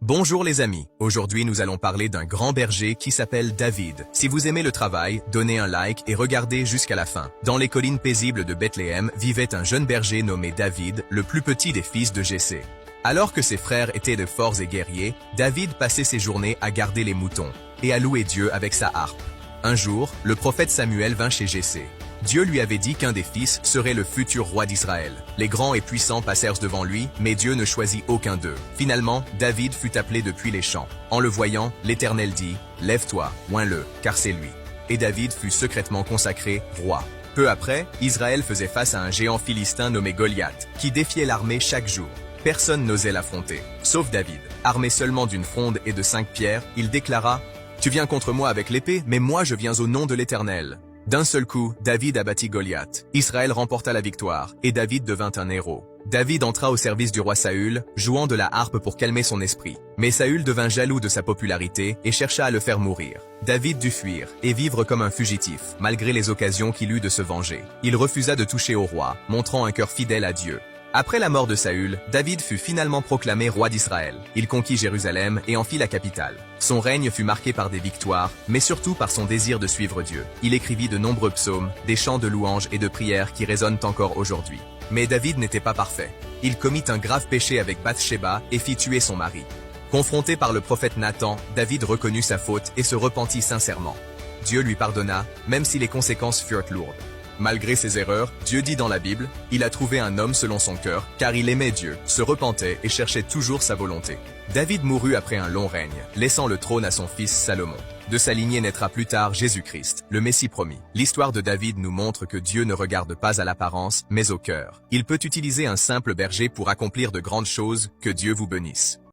Bonjour les amis, aujourd'hui nous allons parler d'un grand berger qui s'appelle David. Si vous aimez le travail, donnez un like et regardez jusqu'à la fin. Dans les collines paisibles de Bethléem vivait un jeune berger nommé David, le plus petit des fils de Jessé. Alors que ses frères étaient de forts et guerriers, David passait ses journées à garder les moutons et à louer Dieu avec sa harpe. Un jour, le prophète Samuel vint chez Jessé. Dieu lui avait dit qu'un des fils serait le futur roi d'Israël. Les grands et puissants passèrent devant lui, mais Dieu ne choisit aucun d'eux. Finalement, David fut appelé depuis les champs. En le voyant, l'Éternel dit « Lève-toi, oins-le, car c'est lui. » Et David fut secrètement consacré roi. Peu après, Israël faisait face à un géant philistin nommé Goliath, qui défiait l'armée chaque jour. Personne n'osait l'affronter, sauf David. Armé seulement d'une fronde et de 5 pierres, il déclara « Tu viens contre moi avec l'épée, mais moi je viens au nom de l'Éternel. » D'un seul coup, David abattit Goliath. Israël remporta la victoire, et David devint un héros. David entra au service du roi Saül, jouant de la harpe pour calmer son esprit. Mais Saül devint jaloux de sa popularité et chercha à le faire mourir. David dut fuir et vivre comme un fugitif, malgré les occasions qu'il eut de se venger. Il refusa de toucher au roi, montrant un cœur fidèle à Dieu. Après la mort de Saül, David fut finalement proclamé roi d'Israël. Il conquit Jérusalem et en fit la capitale. Son règne fut marqué par des victoires, mais surtout par son désir de suivre Dieu. Il écrivit de nombreux psaumes, des chants de louanges et de prières qui résonnent encore aujourd'hui. Mais David n'était pas parfait. Il commit un grave péché avec Bathsheba et fit tuer son mari. Confronté par le prophète Nathan, David reconnut sa faute et se repentit sincèrement. Dieu lui pardonna, même si les conséquences furent lourdes. Malgré ses erreurs, Dieu dit dans la Bible, il a trouvé un homme selon son cœur, car il aimait Dieu, se repentait et cherchait toujours sa volonté. David mourut après un long règne, laissant le trône à son fils Salomon. De sa lignée naîtra plus tard Jésus-Christ, le Messie promis. L'histoire de David nous montre que Dieu ne regarde pas à l'apparence, mais au cœur. Il peut utiliser un simple berger pour accomplir de grandes choses, que Dieu vous bénisse.